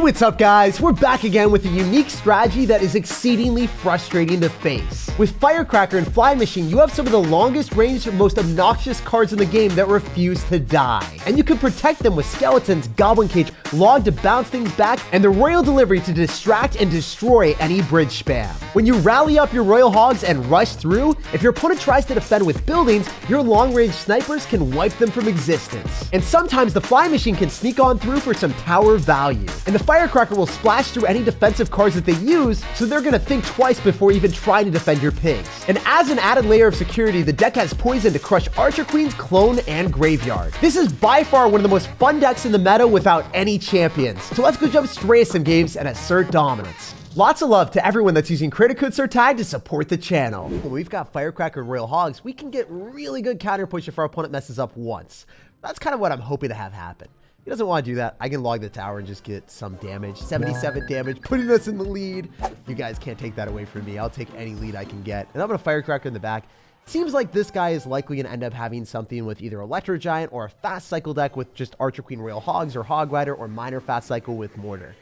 What's up guys? We're back again with a unique strategy that is exceedingly frustrating to face. With Firecracker and Fly Machine, you have some of the longest range and most obnoxious cards in the game that refuse to die. And you can protect them with Skeletons, Goblin Cage, Log to bounce things back, and the Royal Delivery to distract and destroy any bridge spam. When you rally up your Royal Hogs and rush through, if your opponent tries to defend with buildings, your long-range snipers can wipe them from existence. And sometimes the Fly Machine can sneak on through for some tower value. And the Firecracker will splash through any defensive cards that they use, so they're gonna think twice before even trying to defend your pigs. And as an added layer of security, the deck has poison to crush Archer Queens, Clone, and Graveyard. This is by far one of the most fun decks in the meta without any champions. So let's go jump straight into some games and assert dominance. Lots of love to everyone that's using credit code SirTag to support the channel. When we've got Firecracker and Royal Hogs, we can get really good counter push if our opponent messes up once. That's kind of what I'm hoping to have happen. He doesn't want to do that. I can log the tower and just get some damage. 77 damage, putting us in the lead. You guys can't take that away from me. I'll take any lead I can get. And I'm going to Firecracker in the back. Seems like this guy is likely going to end up having something with either Electro Giant or a fast cycle deck with just Archer Queen Royal Hogs or Hog Rider or minor fast cycle with Mortar.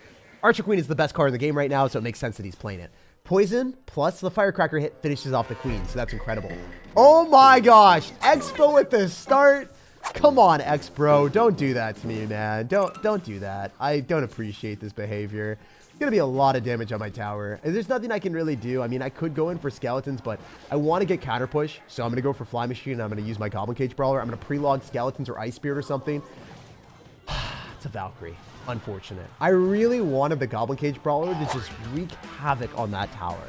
Archer Queen is the best card in the game right now, so it makes sense that he's playing it. Poison plus the Firecracker hit finishes off the Queen, so that's incredible. Oh my gosh, Expo at the start. Come on, X-Bro, don't do that to me, man. Don't do that. I don't appreciate this behavior. It's going to be a lot of damage on my tower. And there's nothing I can really do. I mean, I could go in for Skeletons, but I want to get counter push. So I'm going to go for Fly Machine, and I'm going to use my Goblin Cage Brawler. I'm going to pre-log Skeletons or Ice Spirit or something. It's a Valkyrie. Unfortunate. I really wanted the Goblin Cage Brawler to just wreak havoc on that tower.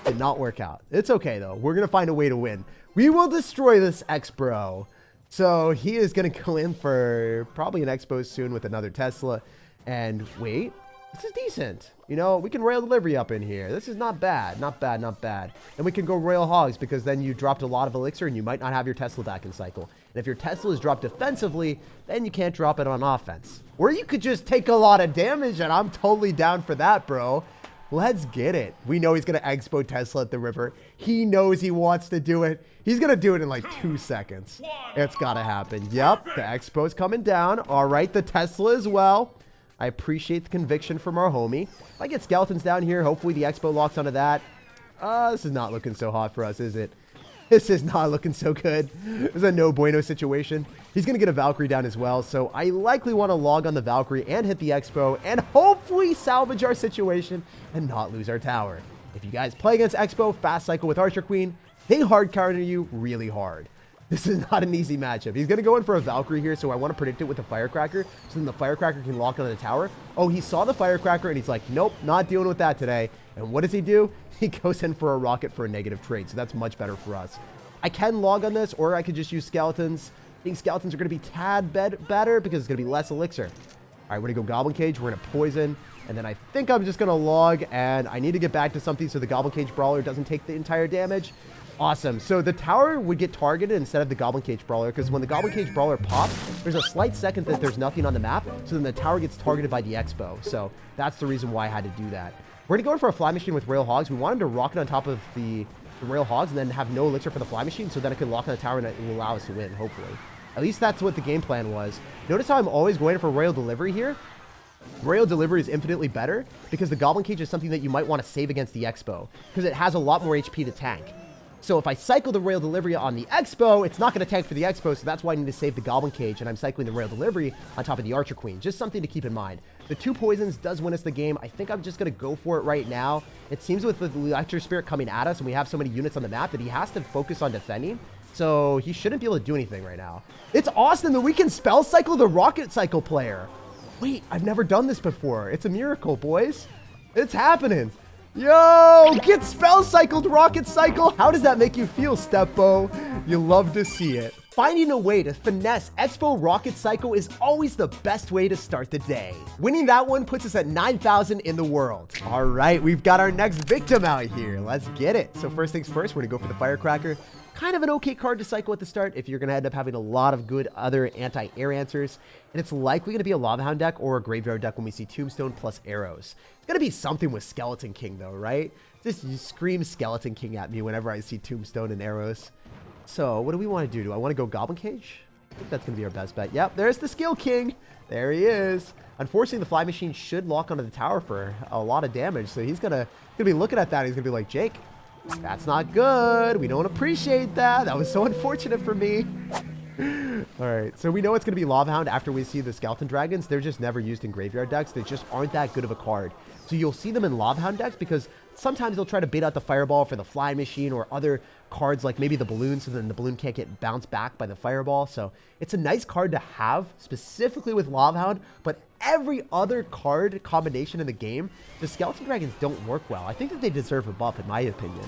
Did not work out. It's okay, though. We're going to find a way to win. We will destroy this X-Bro. So he is going to go in for probably an Expo soon with another Tesla. And wait, this is decent. You know, we can Royal Delivery up in here. This is not bad. Not bad, not bad. And we can go Royal Hogs because then you dropped a lot of elixir and you might not have your Tesla back in cycle. And if your Tesla is dropped defensively, then you can't drop it on offense. Or you could just take a lot of damage, and I'm totally down for that, bro. Let's get it. We know he's going to Expo Tesla at the river. He knows he wants to do it. He's going to do it in like 2 seconds. It's got to happen. Yep, the Expo's coming down. All right, the Tesla as well. I appreciate the conviction from our homie. If I get Skeletons down here, hopefully the Expo locks onto that. This is not looking so hot for us, is it? This is not looking so good. This is a no bueno situation. He's going to get a Valkyrie down as well, so I likely want to log on the Valkyrie and hit the Expo and hopefully salvage our situation and not lose our tower. If you guys play against Expo, fast cycle with Archer Queen, they hard counter you really hard. This is not an easy matchup. He's going to go in for a Valkyrie here, so I want to predict it with the Firecracker, so then the Firecracker can lock on the tower. Oh, he saw the Firecracker, and he's like, nope, not dealing with that today. And what does he do? He goes in for a Rocket for a negative trade, so that's much better for us. I can log on this, or I could just use Skeletons. I think Skeletons are going to be tad better because it's going to be less elixir. All right, we're going to go Goblin Cage. We're going to Poison. And then I think I'm just going to log, and I need to get back to something so the Goblin Cage Brawler doesn't take the entire damage. Awesome. So the tower would get targeted instead of the Goblin Cage Brawler, because when the Goblin Cage Brawler pops, there's a slight second that there's nothing on the map, so then the tower gets targeted by the Expo. So that's the reason why I had to do that. We're going to go in for a Fly Machine with Royal Hogs. We want him to rocket on top of the Royal Hogs and then have no elixir for the Fly Machine, so then it can lock on the tower and it will allow us to win, hopefully. At least that's what the game plan was. Notice how I'm always going for Royal Delivery here? Royal Delivery is infinitely better because the Goblin Cage is something that you might want to save against the Expo because it has a lot more HP to tank. So if I cycle the Royal Delivery on the Expo, it's not going to tank for the Expo, so that's why I need to save the Goblin Cage, and I'm cycling the Royal Delivery on top of the Archer Queen. Just something to keep in mind. The 2 poisons does win us the game. I think I'm just going to go for it right now. It seems with the Electro Spirit coming at us, and we have so many units on the map that he has to focus on defending. So he shouldn't be able to do anything right now. It's awesome that we can spell cycle the Rocket Cycle player. Wait, I've never done this before. It's a miracle, boys. It's happening. Yo, get spell cycled, Rocket Cycle. How does that make you feel, Stepbo? You love to see it. Finding a way to finesse Expo Rocket Cycle is always the best way to start the day. Winning that one puts us at 9,000 in the world. All right, we've got our next victim out here. Let's get it. So first things first, we're gonna go for the Firecracker. Kind of an okay card to cycle at the start if you're going to end up having a lot of good other anti-air answers. And it's likely going to be a Lava Hound deck or a Graveyard deck when we see Tombstone plus arrows. It's going to be something with Skeleton King though, right? Just you scream Skeleton King at me whenever I see Tombstone and arrows. So what do we want to do? Do I want to go Goblin Cage? I think that's going to be our best bet. Yep, there's the skill king. There he is. Unfortunately, the fly machine should lock onto the tower for a lot of damage. So he's gonna be looking at that. He's going to be like, Jake, that's not good. We don't appreciate that. That was so unfortunate for me. All right, so we know it's going to be Lava Hound after we see the Skeleton Dragons. They're just never used in graveyard decks. They just aren't that good of a card. So you'll see them in Lava Hound decks because sometimes they'll try to bait out the Fireball for the Fly Machine or other cards like maybe the Balloon, so then the Balloon can't get bounced back by the Fireball. So it's a nice card to have specifically with Lava Hound, but every other card combination in the game, the Skeleton Dragons don't work well. I think that they deserve a buff in my opinion.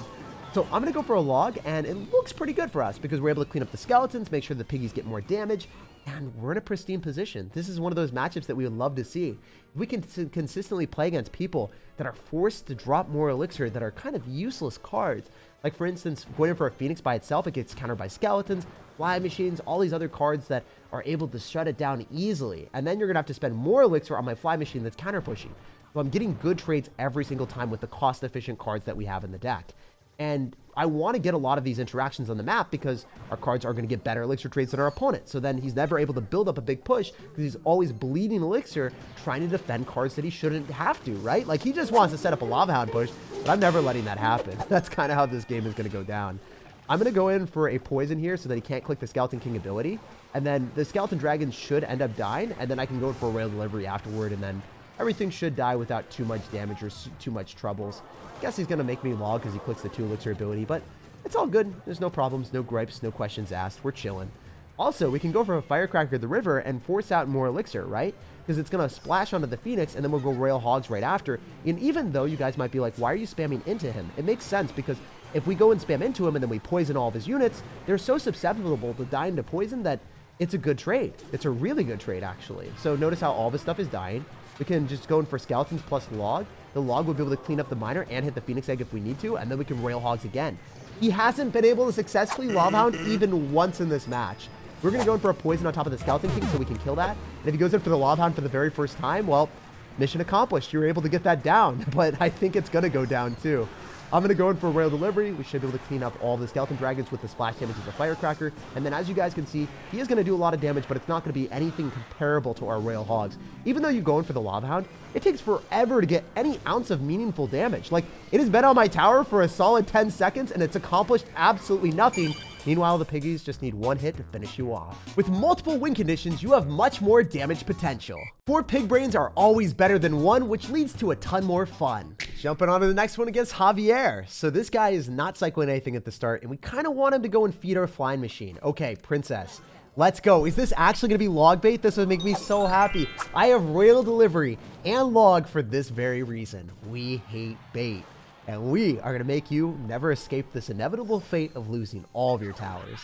So I'm going to go for a log, and it looks pretty good for us because we're able to clean up the skeletons, make sure the piggies get more damage, and we're in a pristine position. This is one of those matchups that we would love to see. If we can consistently play against people that are forced to drop more elixir that are kind of useless cards. Like, for instance, going in for a Phoenix by itself, it gets countered by skeletons, fly machines, all these other cards that are able to shut it down easily. And then you're going to have to spend more elixir on my fly machine that's counter pushing. So I'm getting good trades every single time with the cost-efficient cards that we have in the deck. And I want to get a lot of these interactions on the map because our cards are going to get better elixir trades than our opponent. So then he's never able to build up a big push because he's always bleeding elixir trying to defend cards that he shouldn't have to, right? Like, he just wants to set up a Lava Hound push, but I'm never letting that happen. That's kind of how this game is going to go down. I'm going to go in for a poison here so that he can't click the Skeleton King ability. And then the Skeleton Dragon should end up dying, and then I can go in for a Royale Delivery afterward, and then everything should die without too much damage or too much troubles. Guess he's going to make me log because he clicks the 2 elixir ability, but it's all good. There's no problems, no gripes, no questions asked. We're chilling. Also, we can go for a Firecracker the river and force out more elixir, right? Because it's going to splash onto the Phoenix, and then we'll go Royal Hogs right after. And even though you guys might be like, why are you spamming into him? It makes sense because if we go and spam into him and then we poison all of his units, they're so susceptible to dying to poison that it's a good trade. It's a really good trade, actually. So notice how all of his stuff is dying. We can just go in for skeletons plus log. The log will be able to clean up the miner and hit the Phoenix egg if we need to, and then we can Royal Hogs again. He hasn't been able to successfully Lava Hound even once in this match. We're going to go in for a poison on top of the Skeleton King so we can kill that. And if he goes in for the Lava Hound for the very first time, well, mission accomplished. You were able to get that down, but I think it's going to go down too. I'm going to go in for a Royal Delivery. We should be able to clean up all the Skeleton Dragons with the splash damage of the Firecracker. And then as you guys can see, he is going to do a lot of damage, but it's not going to be anything comparable to our Royal Hogs. Even though you go in for the Lava Hound, it takes forever to get any ounce of meaningful damage. Like, it has been on my tower for a solid 10 seconds, and it's accomplished absolutely nothing. Meanwhile, the piggies just need one hit to finish you off. With multiple win conditions, you have much more damage potential. 4 pig brains are always better than 1, which leads to a ton more fun. Jumping on to the next one against Javier. So this guy is not cycling anything at the start, and we kind of want him to go and feed our flying machine. Okay, Princess, let's go. Is this actually going to be log bait? This would make me so happy. I have Royal Delivery and log for this very reason. We hate bait. And we are going to make you never escape this inevitable fate of losing all of your towers.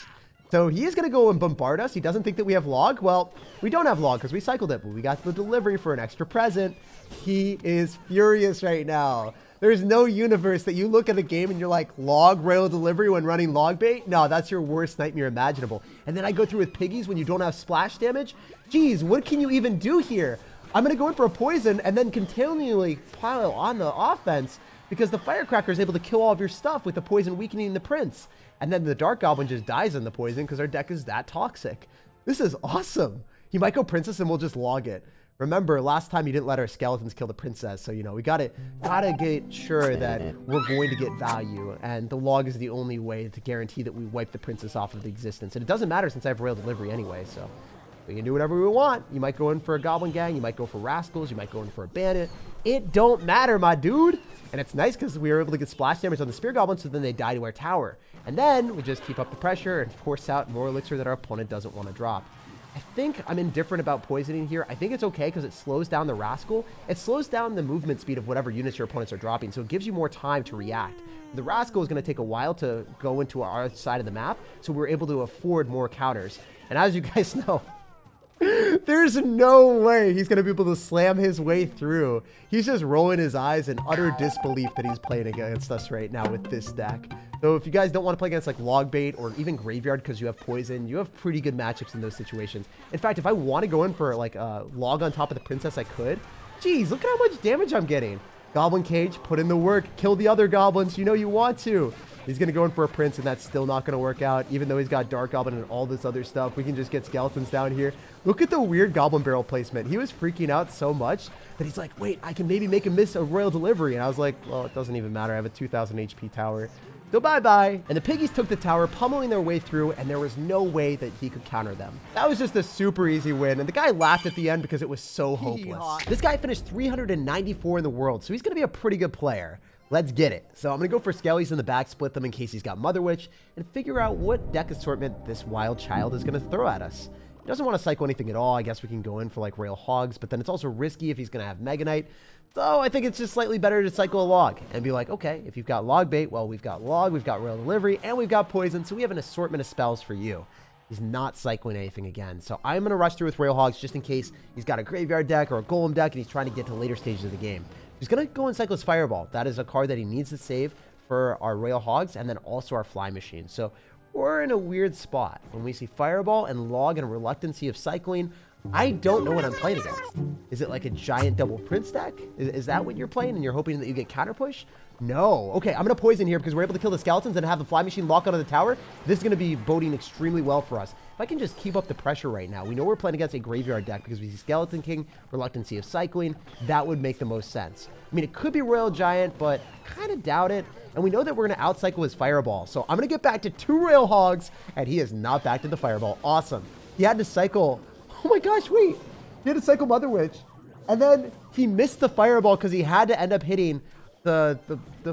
So he is going to go and bombard us. He doesn't think that we have log. Well, we don't have log because we cycled it, but we got the delivery for an extra present. He is furious right now. There's no universe that you look at the game and you're like, log Royal Delivery when running log bait? No, that's your worst nightmare imaginable. And then I go through with piggies when you don't have splash damage? Geez, what can you even do here? I'm going to go in for a poison and then continually pile on the offense because the Firecracker is able to kill all of your stuff with the poison weakening the Prince. And then the Dark Goblin just dies in the poison because our deck is that toxic. This is awesome. He might go Princess and we'll just log it. Remember, last time you didn't let our skeletons kill the Princess, so, you know, we gotta get sure that we're going to get value, and the log is the only way to guarantee that we wipe the Princess off of existence. And it doesn't matter since I have Royal Delivery anyway, so we can do whatever we want. You might go in for a Goblin Gang, you might go for Rascals, you might go in for a Bandit. It don't matter, my dude. And it's nice because we were able to get splash damage on the Spear Goblins, so then they die to our tower. And then we just keep up the pressure and force out more elixir that our opponent doesn't want to drop. I think I'm indifferent about poisoning here. I think it's okay because it slows down the Rascal. It slows down the movement speed of whatever units your opponents are dropping, so it gives you more time to react. The Rascal is going to take a while to go into our side of the map, so we're able to afford more counters. And as you guys know, there's no way he's going to be able to slam his way through. He's just rolling his eyes in utter disbelief that he's playing against us right now with this deck. So if you guys don't want to play against like log bait or even graveyard because you have poison, you have pretty good matchups in those situations. In fact, if I want to go in for like a log on top of the Princess, I could. Jeez, look at how much damage I'm getting. Goblin Cage, put in the work, kill the other goblins. You know you want to. He's going to go in for a prince, and that's still not going to work out. Even though he's got dark goblin and all this other stuff, we can just get skeletons down here. Look at the weird goblin barrel placement. He was freaking out so much that he's like, wait, I can maybe make him miss a royal delivery. And I was like, well, it doesn't even matter. I have a 2000 HP tower. So bye-bye. And the piggies took the tower, pummeling their way through, and there was no way that he could counter them. That was just a super easy win, and the guy laughed at the end because it was so hopeless. This guy finished 394 in the world, so he's going to be a pretty good player. Let's get it. So I'm going to go for skellies in the back, split them in case he's got Mother Witch, and figure out what deck assortment this wild child is going to throw at us. He doesn't want to cycle anything at all. I guess we can go in for like Royal Hogs, but then it's also risky if he's going to have Mega Knight. So I think it's just slightly better to cycle a log and be like, okay, if you've got log bait, well, we've got log, we've got Royal Delivery, and we've got poison, so we have an assortment of spells for you. He's not cycling anything again. So I'm going to rush through with Royal Hogs just in case he's got a graveyard deck or a golem deck and he's trying to get to later stages of the game. He's going to go and cycle his Fireball. That is a card that he needs to save for our Royal Hogs and then also our Fly Machine. So we're in a weird spot. When we see Fireball and log and reluctancy of cycling, I don't know what I'm playing against. Is it like a giant double prince deck? Is that what you're playing and you're hoping that you get counter push? No. Okay, I'm going to poison here because we're able to kill the skeletons and have the Fly Machine lock onto the tower. This is going to be boding extremely well for us. If I can just keep up the pressure right now, we know we're playing against a graveyard deck because we see Skeleton King, reluctancy of cycling. That would make the most sense. I mean, it could be Royal Giant, but kind of doubt it. And we know that we're going to outcycle his Fireball. So I'm going to get back to 2 Royal Hogs, and he is not back to the Fireball. Awesome. He had to cycle... Oh my gosh, wait. He had to cycle Mother Witch. And then he missed the Fireball because he had to end up hitting the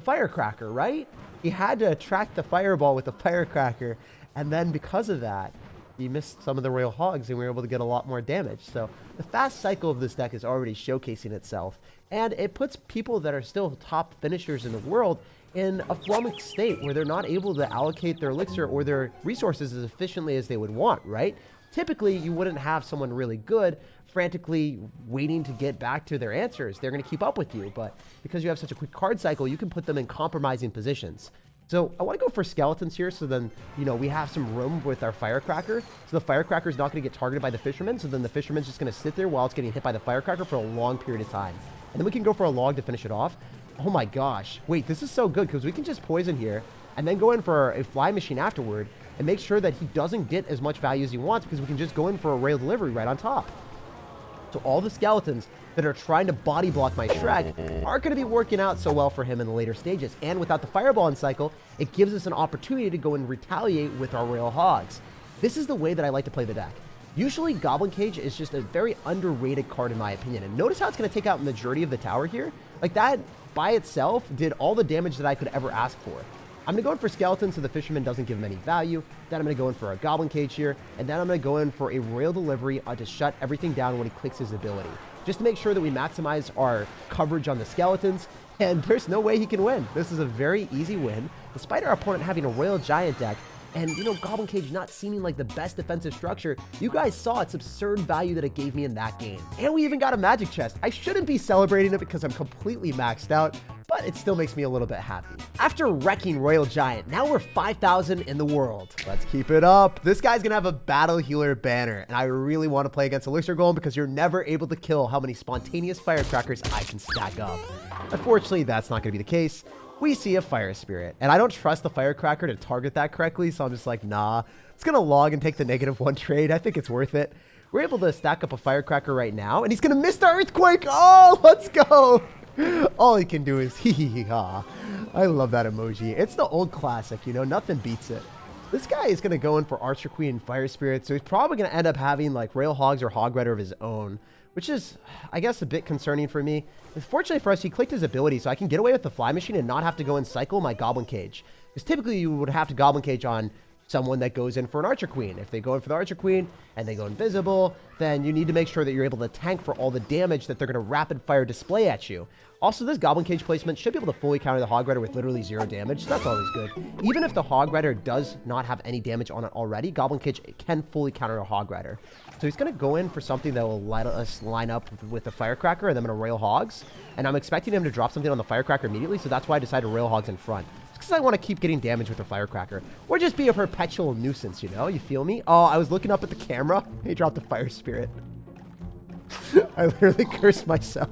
Firecracker, right? He had to attract the Fireball with the Firecracker. And then because of that, he missed some of the Royal Hogs and we were able to get a lot more damage. So the fast cycle of this deck is already showcasing itself. And it puts people that are still top finishers in the world in a flummoxed state where they're not able to allocate their elixir or their resources as efficiently as they would want, right? Typically, you wouldn't have someone really good frantically waiting to get back to their answers. They're going to keep up with you, but because you have such a quick card cycle, you can put them in compromising positions. So I want to go for skeletons here, so then, you know, we have some room with our Firecracker. So the Firecracker is not going to get targeted by the Fisherman, so then the Fisherman's just going to sit there while it's getting hit by the Firecracker for a long period of time. And then we can go for a log to finish it off. Oh my gosh. Wait, this is so good because we can just poison here and then go in for a Fly Machine afterward and make sure that he doesn't get as much value as he wants because we can just go in for a Royal Delivery right on top. So all the skeletons that are trying to body block my Shrek aren't going to be working out so well for him in the later stages. And without the Fireball in cycle, it gives us an opportunity to go and retaliate with our Royal Hogs. This is the way that I like to play the deck. Usually Goblin Cage is just a very underrated card in my opinion. And notice how it's going to take out the majority of the tower here. Like that by itself did all the damage that I could ever ask for. I'm going to go in for Skeleton so the Fisherman doesn't give him any value. Then I'm going to go in for a Goblin Cage here. And then I'm going to go in for a Royal Delivery to shut everything down when he clicks his ability. Just to make sure that we maximize our coverage on the Skeletons. And there's no way he can win. This is a very easy win, despite our opponent having a Royal Giant deck. And, you know, Goblin Cage not seeming like the best defensive structure. You guys saw its absurd value that it gave me in that game. And we even got a magic chest. I shouldn't be celebrating it because I'm completely maxed out, but it still makes me a little bit happy. After wrecking Royal Giant, now we're 5,000 in the world. Let's keep it up. This guy's gonna have a Battle Healer banner, and I really want to play against Elixir Golem because you're never able to kill how many spontaneous Firecrackers I can stack up. Unfortunately, that's not gonna be the case. We see a Fire Spirit, and I don't trust the Firecracker to target that correctly, so I'm just like, nah. It's gonna log and take the -1 trade. I think it's worth it. We're able to stack up a Firecracker right now, and he's gonna miss the Earthquake. Oh, let's go. All he can do is hee hee hee ha. I love that emoji. It's the old classic, you know, nothing beats it. This guy is gonna go in for Archer Queen and Fire Spirit, so he's probably gonna end up having like Royal Hogs or Hog Rider of his own, which is, I guess, a bit concerning for me. Fortunately for us, he clicked his ability, so I can get away with the Fly Machine and not have to go and cycle my Goblin Cage. Because typically you would have to Goblin Cage on someone that goes in for an Archer Queen. If they go in for the Archer Queen and they go invisible, then you need to make sure that you're able to tank for all the damage that they're going to rapid fire display at you. Also, this Goblin Cage placement should be able to fully counter the Hog Rider with literally 0 damage. So that's always good. Even if the Hog Rider does not have any damage on it already, Goblin Cage can fully counter a Hog Rider. So he's going to go in for something that will let us line up with the Firecracker and then a Royal Hogs. And I'm expecting him to drop something on the Firecracker immediately, so that's why I decided Royal Hogs in front. Just because I want to keep getting damage with the Firecracker. Or just be a perpetual nuisance, you know? You feel me? Oh, I was looking up at the camera. He dropped the Fire Spirit. I literally cursed myself.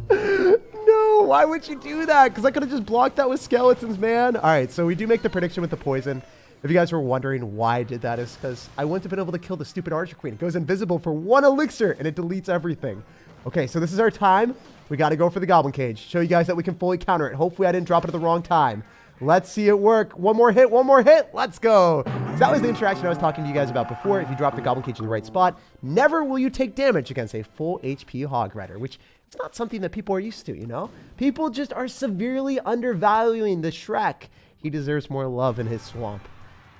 No! Why would you do that? Because I could have just blocked that with skeletons, man. All right, so we do make the prediction with the poison. If you guys were wondering why I did that, is because I wouldn't have been able to kill the stupid Archer Queen. It goes invisible for 1 elixir, and it deletes everything. Okay, so this is our time. We got to go for the Goblin Cage. Show you guys that we can fully counter it. Hopefully, I didn't drop it at the wrong time. Let's see it work. One more hit, one more hit. Let's go. So that was the interaction I was talking to you guys about before. If you drop the Goblin Cage in the right spot, never will you take damage against a full HP Hog Rider, which it's not something that people are used to, you know? People just are severely undervaluing the Shrek. He deserves more love in his swamp.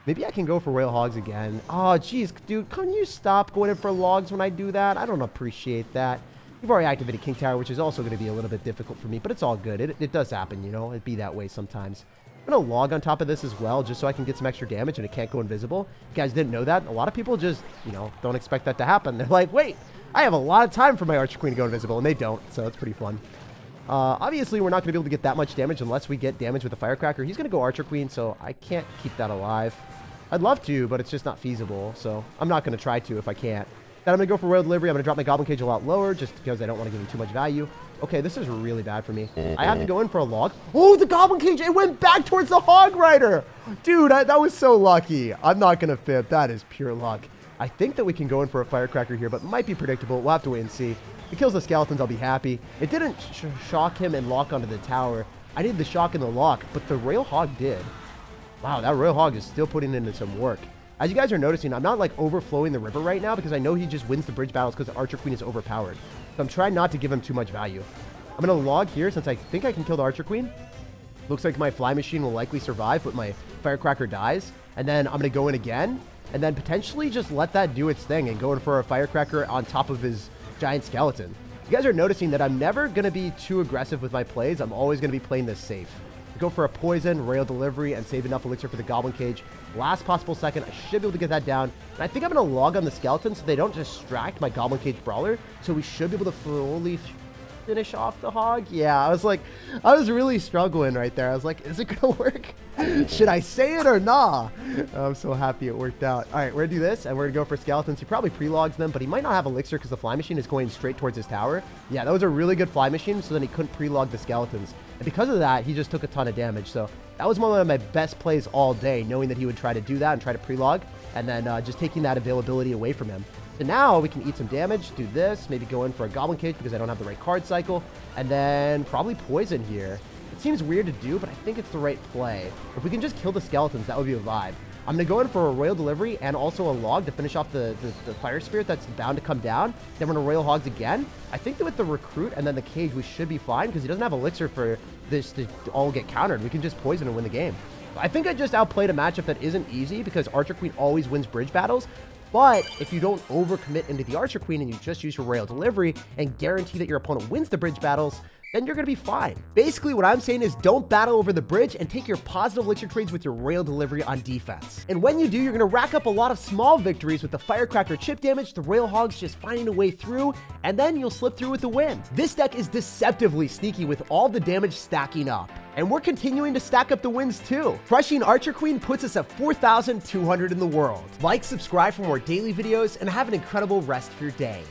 Maybe I can go for Royal Hogs again. Oh, geez, dude, can you stop going in for logs when I do that? I don't appreciate that. You've already activated King Tower, which is also going to be a little bit difficult for me, but it's all good. It does happen, you know? It'd be that way sometimes. I'm going to log on top of this as well, just so I can get some extra damage and it can't go invisible. You guys didn't know that? A lot of people just, you know, don't expect that to happen. They're like, wait, I have a lot of time for my Archer Queen to go invisible, and they don't, so it's pretty fun. Obviously, we're not going to be able to get that much damage unless we get damage with the Firecracker. He's going to go Archer Queen, so I can't keep that alive. I'd love to, but it's just not feasible, so I'm not going to try to if I can't. Then I'm going to go for Royal Delivery. I'm going to drop my Goblin Cage a lot lower just because I don't want to give him too much value. Okay, this is really bad for me. I have to go in for a log. Oh, the Goblin Cage! It went back towards the Hog Rider! Dude, that was so lucky. I'm not going to fib. That is pure luck. I think that we can go in for a Firecracker here, but it might be predictable. We'll have to wait and see. If it kills the skeletons, I'll be happy. It didn't shock him and lock onto the tower. I did the shock and the lock, but the Royal Hog did. Wow, that Royal Hog is still putting in some work. As you guys are noticing, I'm not like overflowing the river right now because I know he just wins the bridge battles because the Archer Queen is overpowered. So I'm trying not to give him too much value. I'm going to log here since I think I can kill the Archer Queen. Looks like my fly machine will likely survive, but my Firecracker dies. And then I'm going to go in again and then potentially just let that do its thing and go in for a Firecracker on top of his giant skeleton. You guys are noticing that I'm never going to be too aggressive with my plays. I'm always going to be playing this safe. Go for a poison, Royal Delivery, and save enough elixir for the Goblin Cage. Last possible second, I should be able to get that down. And I think I'm going to log on the skeleton so they don't distract my Goblin Cage Brawler. So we should be able to fully finish off the Hog. Yeah, I was really struggling right there. I was like, is it going to work? Should I say it or nah? I'm so happy it worked out. All right, we're going to do this, and we're going to go for skeletons. He probably pre-logs them, but he might not have elixir because the fly machine is going straight towards his tower. Yeah, that was a really good fly machine, so then he couldn't pre-log the skeletons. And because of that, he just took a ton of damage. So that was one of my best plays all day, knowing that he would try to do that and try to pre-log, and then just taking that availability away from him. So now we can eat some damage, do this, maybe go in for a Goblin Cage because I don't have the right card cycle, and then probably poison here. It seems weird to do, but I think it's the right play. If we can just kill the skeletons, that would be a vibe. I'm going to go in for a Royal Delivery and also a log to finish off the Fire Spirit that's bound to come down. Then we're going to Royal Hogs again. I think that with the Recruit and then the Cage, we should be fine because he doesn't have elixir for this to all get countered. We can just poison and win the game. I think I just outplayed a matchup that isn't easy because Archer Queen always wins bridge battles. But if you don't overcommit into the Archer Queen and you just use your Royal Delivery and guarantee that your opponent wins the bridge battles, then you're going to be fine. Basically, what I'm saying is don't battle over the bridge and take your positive elixir trades with your Royal Delivery on defense. And when you do, you're going to rack up a lot of small victories with the Firecracker chip damage, the Royal Hogs just finding a way through, and then you'll slip through with the win. This deck is deceptively sneaky with all the damage stacking up. And we're continuing to stack up the wins too. Crushing Archer Queen puts us at 4,200 in the world. Like, subscribe for more daily videos, and have an incredible rest of your day.